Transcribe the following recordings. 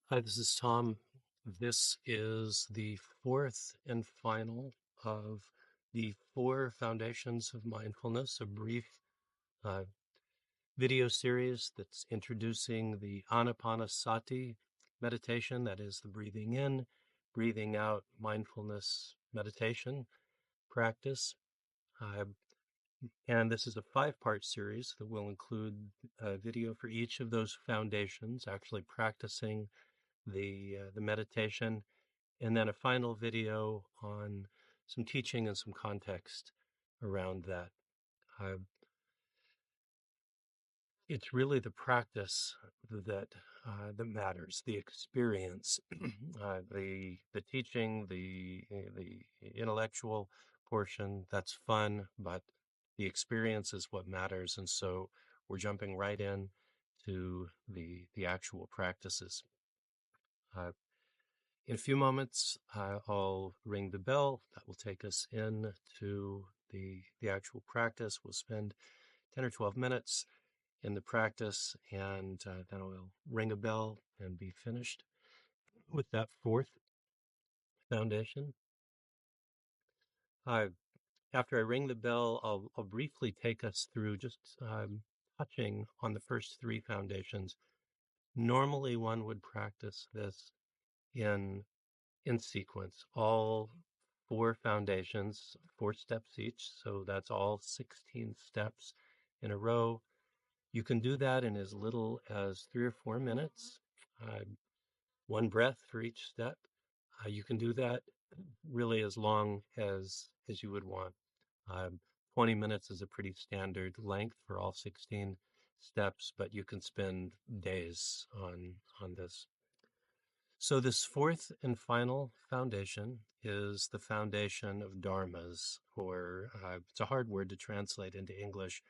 Hi, this is Tom. This is the fourth and final of the four foundations of mindfulness, a brief uh, video series that's introducing the Anapanasati meditation, that is the breathing in, breathing out mindfulness meditation practice. Uh, and this is a five-part series that will include a video for each of those foundations, actually practicing the meditation, and then a final video on some teaching and some context around that. Uh, it's really the practice that matters, the experience, the teaching, the intellectual portion. That's fun, but the experience is what matters. And so we're jumping right in to the actual practices. Uh, In a few moments, I'll ring the bell. That will take us into the actual practice. We'll spend 10 or 12 minutes in the practice, and then I'll ring a bell and be finished with that fourth foundation. Uh, After I ring the bell, I'll briefly take us through just touching on the first three foundations. Normally, one would practice this in in sequence, all four foundations, 4 steps each. So that's all 16 steps in a row. You can do that in as little as 3 or 4 minutes, uh, one breath for each step. You can do that really as long as you would want. Um, 20 minutes is a pretty standard length for all 16 steps, but you can spend days on this. So, this fourth and final foundation is the foundation of dharmas, or it's a hard word to translate into English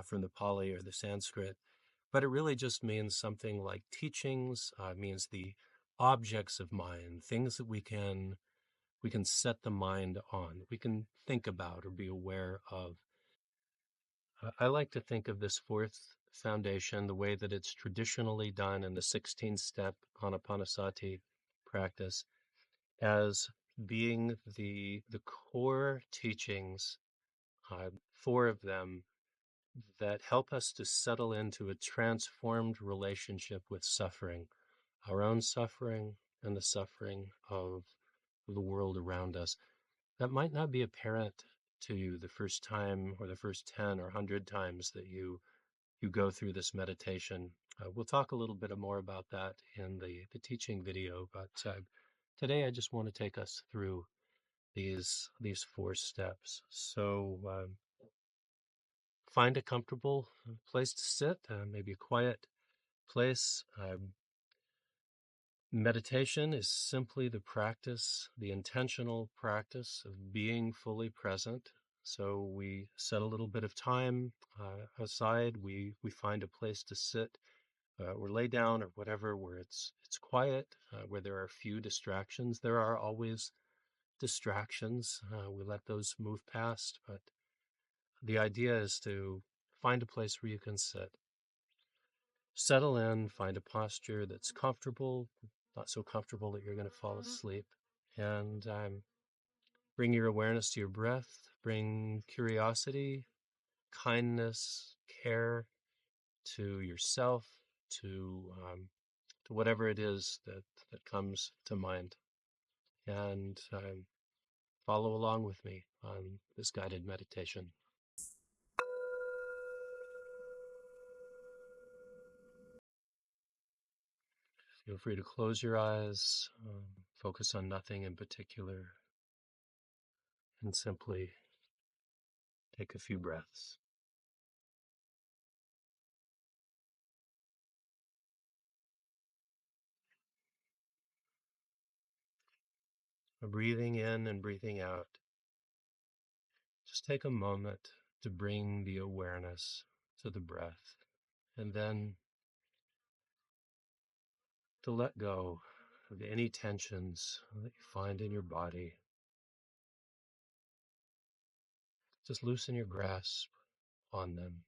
from the Pali or the Sanskrit, but it really just means something like teachings, means the objects of mind, things that we can set the mind on, we can think about or be aware of. I like to think of this fourth foundation the way that it's traditionally done in the 16-step Anapanasati practice as being the core teachings, four of them, that help us to settle into a transformed relationship with suffering, our own suffering and the suffering of the world around us. That might not be apparent to you the first time or the first 10 or 100 times that you go through this meditation. We'll talk a little bit more about that in the teaching video, but today I just want to take us through these 4 steps. So find a comfortable place to sit, maybe a quiet place. Meditation is simply the practice, the intentional practice of being fully present. So we set a little bit of time aside. We find a place to sit or lay down or whatever, where it's quiet, where there are few distractions. There are always distractions. We let those move past, but the idea is to find a place where you can sit. Settle in, find a posture that's comfortable, not so comfortable that you're going to fall asleep. And bring your awareness to your breath, bring curiosity, kindness, care to yourself, to whatever it is that comes to mind. And follow along with me on this guided meditation. Feel free to close your eyes, focus on nothing in particular, and simply take a few breaths. Breathing in and breathing out. Just take a moment to bring the awareness to the breath, and then to let go of any tensions that you find in your body. Just loosen your grasp on them.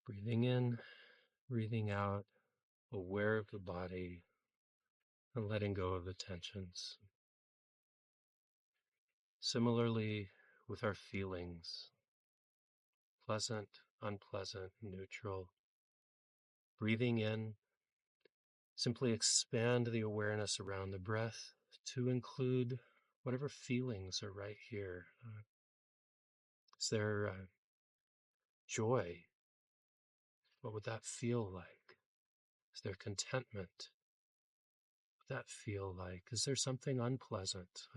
Breathing in Breathing out, aware of the body, and letting go of the tensions. Similarly, with our feelings, pleasant, unpleasant, neutral. Breathing in, simply expand the awareness around the breath to include whatever feelings are right here. Is there joy? What would that feel like? Is there contentment? What would that feel like? Is there something unpleasant?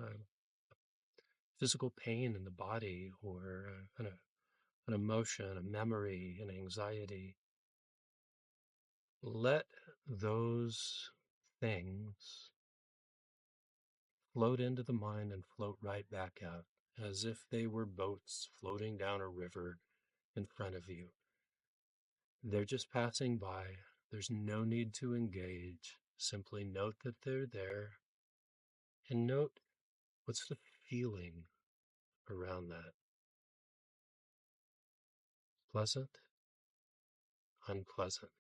Physical pain in the body, or an emotion, a memory, an anxiety? Let those things float into the mind and float right back out, as if they were boats floating down a river in front of you. They're just passing by. There's no need to engage. Simply note that they're there and note what's the feeling around that. Pleasant, unpleasant.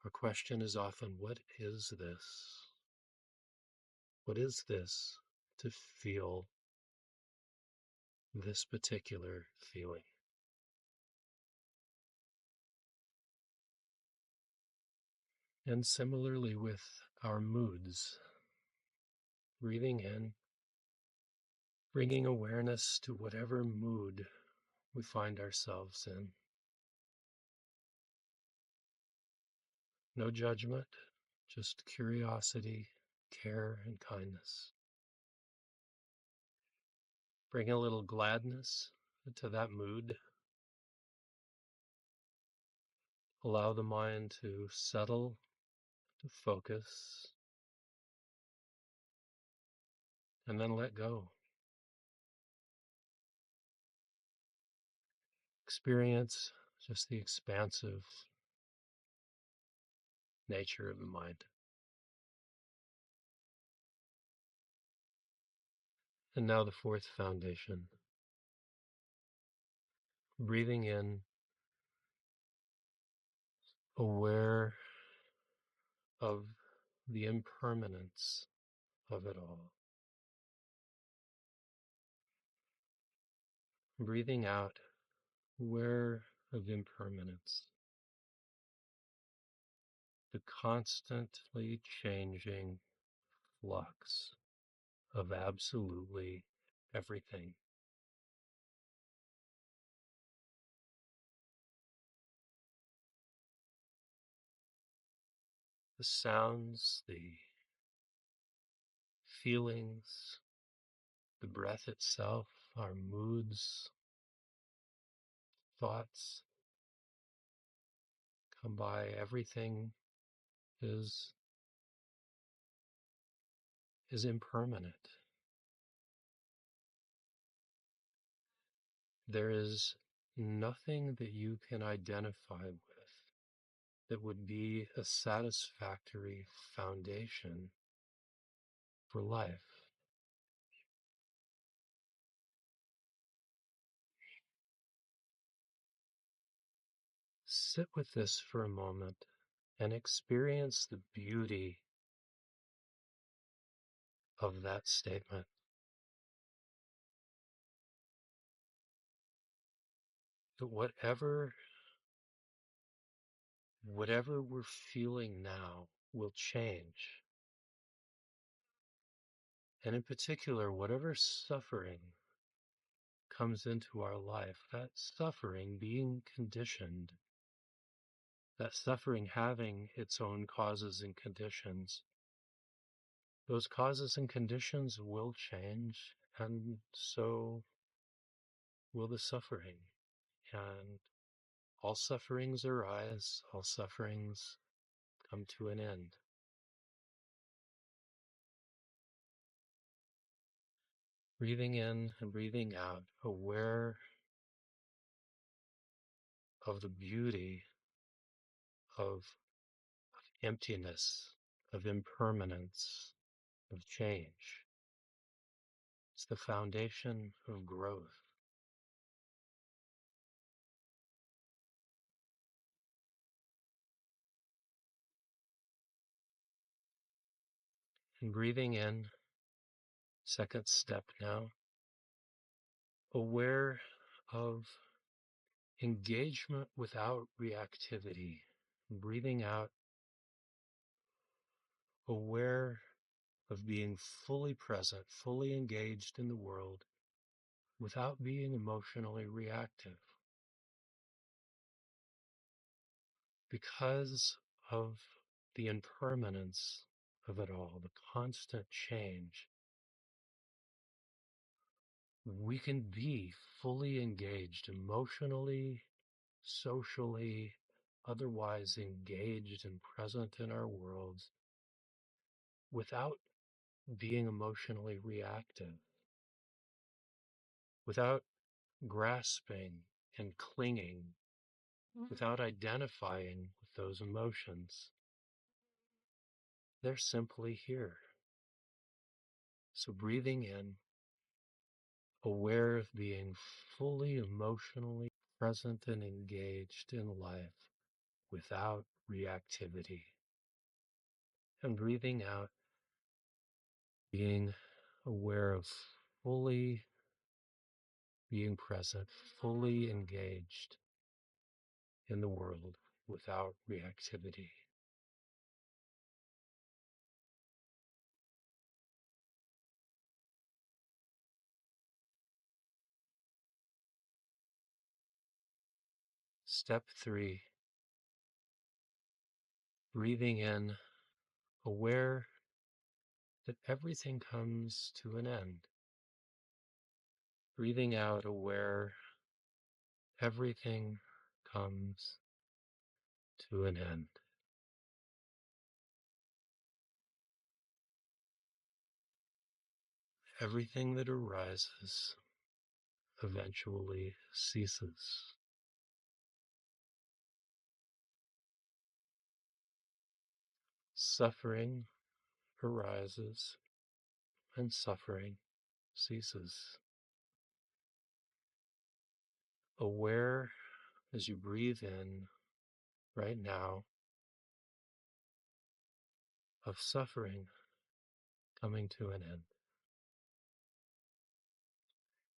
Our question is often, what is this? What is this to feel this particular feeling? And similarly with our moods, breathing in, bringing awareness to whatever mood we find ourselves in. No judgment, just curiosity, care, and kindness. Bring a little gladness to that mood. Allow the mind to settle, to focus, and then let go. Experience just the expansive nature of the mind. And now the fourth foundation. Breathing in, aware of the impermanence of it all. Breathing out, aware of impermanence. The constantly changing flux of absolutely everything. The sounds, the feelings, the breath itself, our moods, thoughts come by. Everything is impermanent. There is nothing that you can identify with that would be a satisfactory foundation for life. Sit with this for a moment and experience the beauty of that statement. That whatever we're feeling now will change. And in particular, whatever suffering comes into our life, that suffering being conditioned, that suffering having its own causes and conditions, those causes and conditions will change, and so will the suffering. And all sufferings arise, all sufferings come to an end. Breathing in and breathing out, aware of the beauty of emptiness, of impermanence, of change. It's the foundation of growth. And breathing in, second step now, aware of engagement without reactivity. Breathing out, aware of being fully present, fully engaged in the world without being emotionally reactive. Because of the impermanence of it all, the constant change, we can be fully engaged emotionally, socially, otherwise engaged and present in our worlds without being emotionally reactive, without grasping and clinging, without identifying with those emotions. They're simply here. So breathing in, aware of being fully emotionally present and engaged in life without reactivity. And breathing out, being aware of fully being present, fully engaged in the world without reactivity. Step 3, breathing in, aware that everything comes to an end. Breathing out, aware everything comes to an end. Everything that arises eventually ceases. Suffering arises and suffering ceases. Aware as you breathe in right now of suffering coming to an end,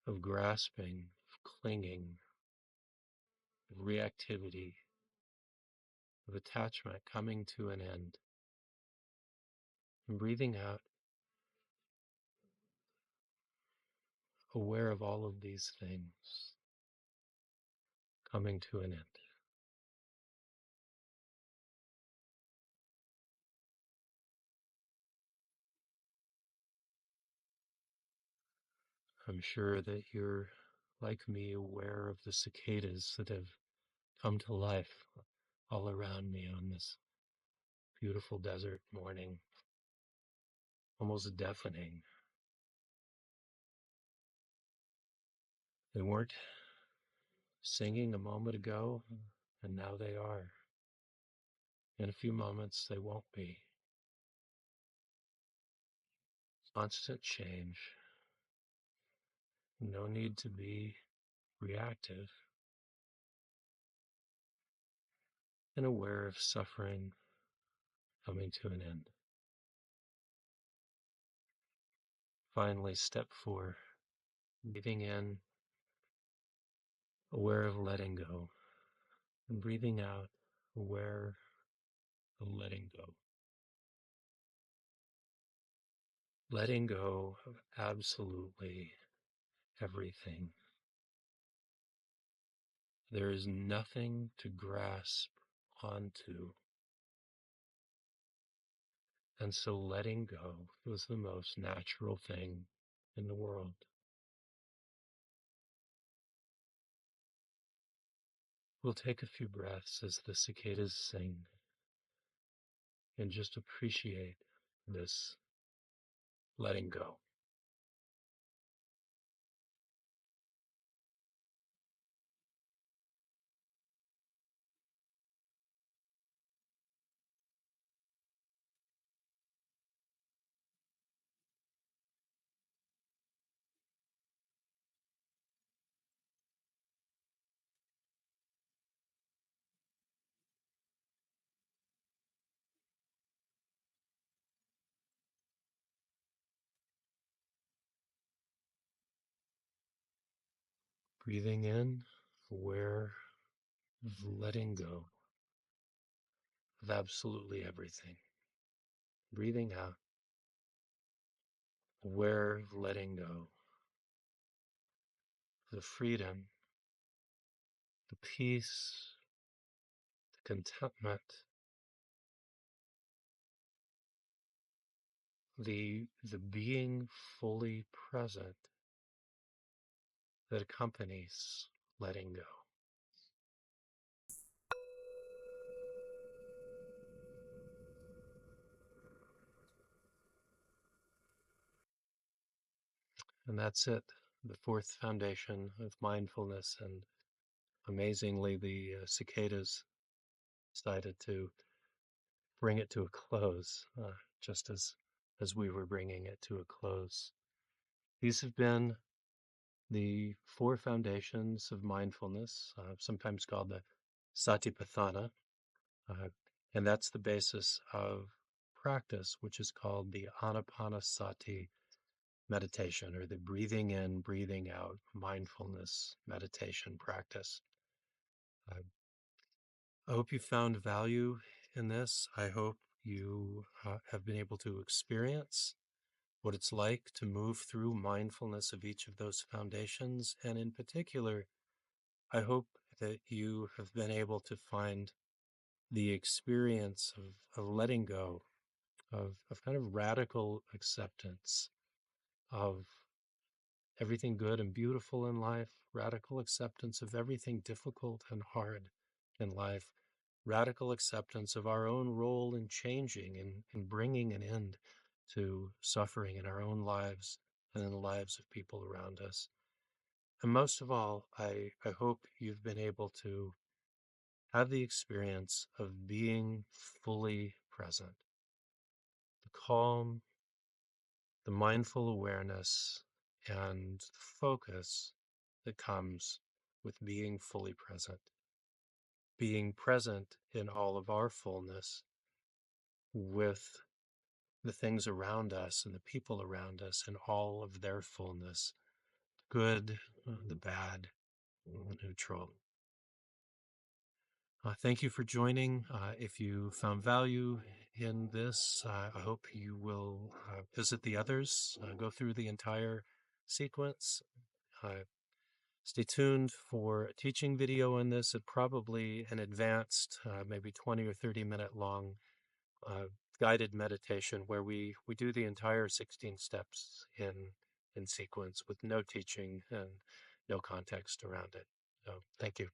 of grasping, of clinging, of reactivity, of attachment coming to an end. And breathing out, aware of all of these things coming to an end. I'm sure that you're, like me, aware of the cicadas that have come to life all around me on this beautiful desert morning, almost deafening. They weren't singing a moment ago, and now they are. In a few moments, they won't be. Constant change. No need to be reactive and aware of suffering coming to an end. Finally, step 4, breathing in, aware of letting go, and breathing out, aware of letting go. Letting go of absolutely everything. There is nothing to grasp onto. And so letting go was the most natural thing in the world. We'll take a few breaths as the cicadas sing and just appreciate this letting go. Breathing in, aware of letting go of absolutely everything. Breathing out, aware of letting go, the freedom, the peace, the contentment, the being fully present that accompanies letting go. And that's it, the fourth foundation of mindfulness. And amazingly, the cicadas decided to bring it to a close, just as we were bringing it to a close. These have been the four foundations of mindfulness, sometimes called the Satipatthana, uh, and that's the basis of practice, which is called the Anapanasati meditation, or the breathing in, breathing out mindfulness meditation practice. Uh, I hope you found value in this. I hope you have been able to experience what it's like to move through mindfulness of each of those foundations. And in particular, I hope that you have been able to find the experience of letting go, of kind of radical acceptance of everything good and beautiful in life, radical acceptance of everything difficult and hard in life, radical acceptance of our own role in changing and in bringing an end to suffering in our own lives and in the lives of people around us. And most of all, I hope you've been able to have the experience of being fully present, the calm, the mindful awareness, and the focus that comes with being fully present, being present in all of our fullness with the things around us and the people around us in all of their fullness, the good, the bad, the neutral. Thank you for joining. If you found value in this, I hope you will visit the others, go through the entire sequence. Stay tuned for a teaching video on this, probably an advanced, maybe 20 or 30-minute long uh, guided meditation where we do the entire 16 steps in sequence with no teaching and no context around it. So thank you.